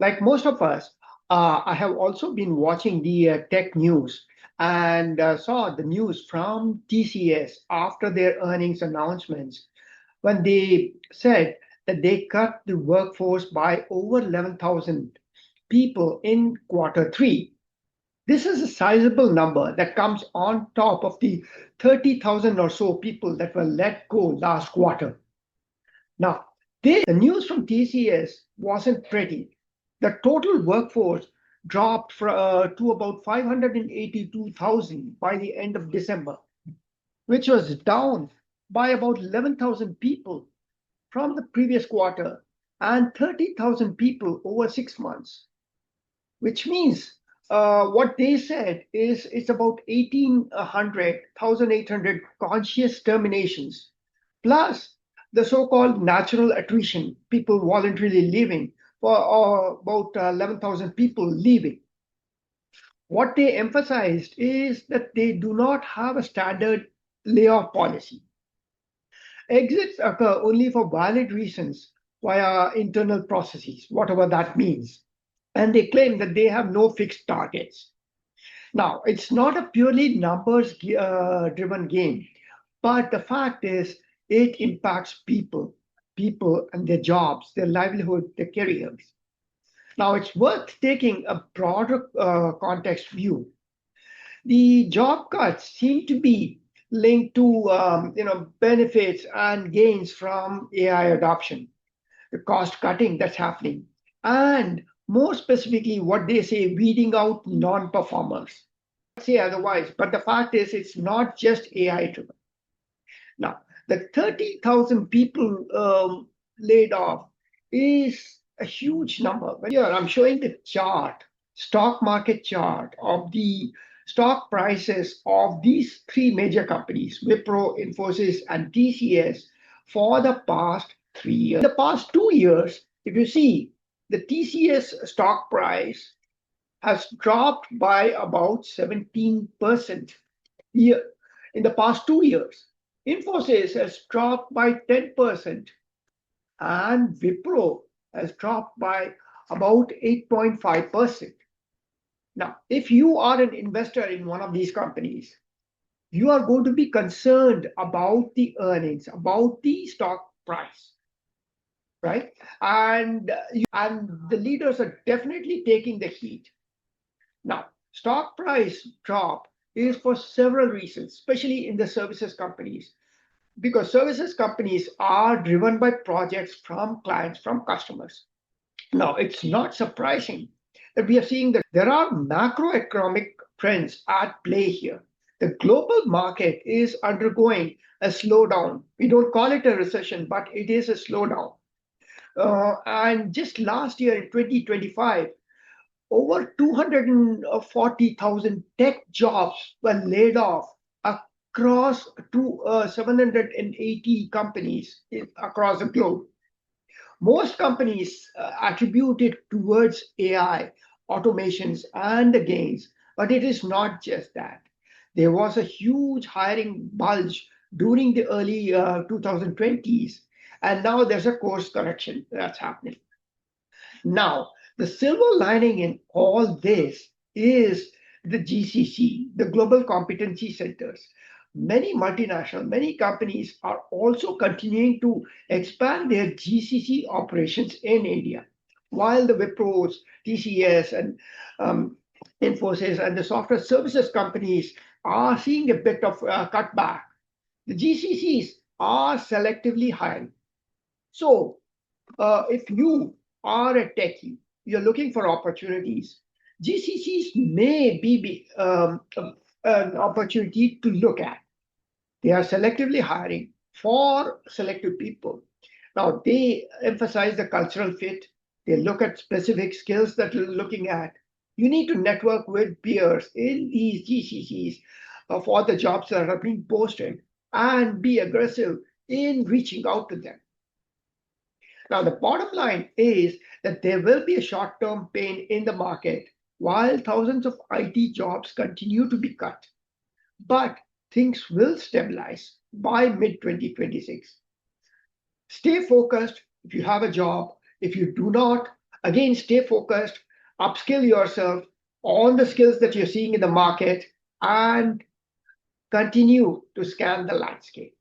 Like most of us, I have also been watching the tech news and saw the news from TCS after their earnings announcements when they said that they cut the workforce by over 11,000 people in quarter three. This is a sizable number that comes on top of the 30,000 or so people that were let go last quarter. Now, the news from TCS wasn't pretty. The total workforce dropped to about 582,000 by the end of December, which was down by about 11,000 people from the previous quarter and 30,000 people over 6 months, which means what they said is it's about 1,800, 1,800 conscious terminations, plus the so-called natural attrition, people voluntarily leaving, for about 11,000 people leaving. What they emphasized is that they do not have a standard layoff policy. Exits occur only for valid reasons via internal processes, whatever that means. And they claim that they have no fixed targets. Now, it's not a purely numbers driven game, but the fact is it impacts people and their jobs, their livelihood, their careers. Now, it's worth taking a broader context view. The job cuts seem to be linked to benefits and gains from AI adoption, the cost cutting that's happening, and more specifically, what they say, weeding out non-performers. Say otherwise, but the fact is, it's not just AI driven. Now, the 30,000 people laid off is a huge number. But here, I'm showing the chart, stock market chart of the stock prices of these three major companies, Wipro, Infosys, and TCS, for the past 3 years. In the past 2 years, if you see, the TCS stock price has dropped by about 17% year in the past 2 years. Infosys has dropped by 10%, and Wipro has dropped by about 8.5%. Now, if you are an investor in one of these companies, you are going to be concerned about the earnings, about the stock price, right? And the leaders are definitely taking the heat. Now, stock price drop is for several reasons, especially in the services companies, because services companies are driven by projects from clients, from customers. Now, it's not surprising that we are seeing that there are macroeconomic trends at play here. The global market is undergoing a slowdown. We don't call it a recession, but it is a slowdown. And just last year in 2025, over 240,000 tech jobs were laid off across 780 companies across the globe. Most companies attribute it towards AI, automations, and the gains, but it is not just that. There was a huge hiring bulge during the early 2020s, and now there's a course correction that's happening. Now, the silver lining in all this is the GCC, the Global Competency Centers. Many multinational, many companies are also continuing to expand their GCC operations in India, while the Wipros, TCS, and Infosys and the software services companies are seeing a bit of cutback. The GCCs are selectively hiring. So, if you are a techie, you're looking for opportunities, GCCs may be an opportunity to look at. They are selectively hiring for selective people. Now, they emphasize the cultural fit. They look at specific skills that you're looking at. You need to network with peers in these GCCs for the jobs that are being posted and be aggressive in reaching out to them. Now, the bottom line is that there will be a short-term pain in the market while thousands of IT jobs continue to be cut. But things will stabilize by mid-2026. Stay focused if you have a job. If you do not, Again, stay focused, upskill yourself on the skills that you're seeing in the market, and continue to scan the landscape.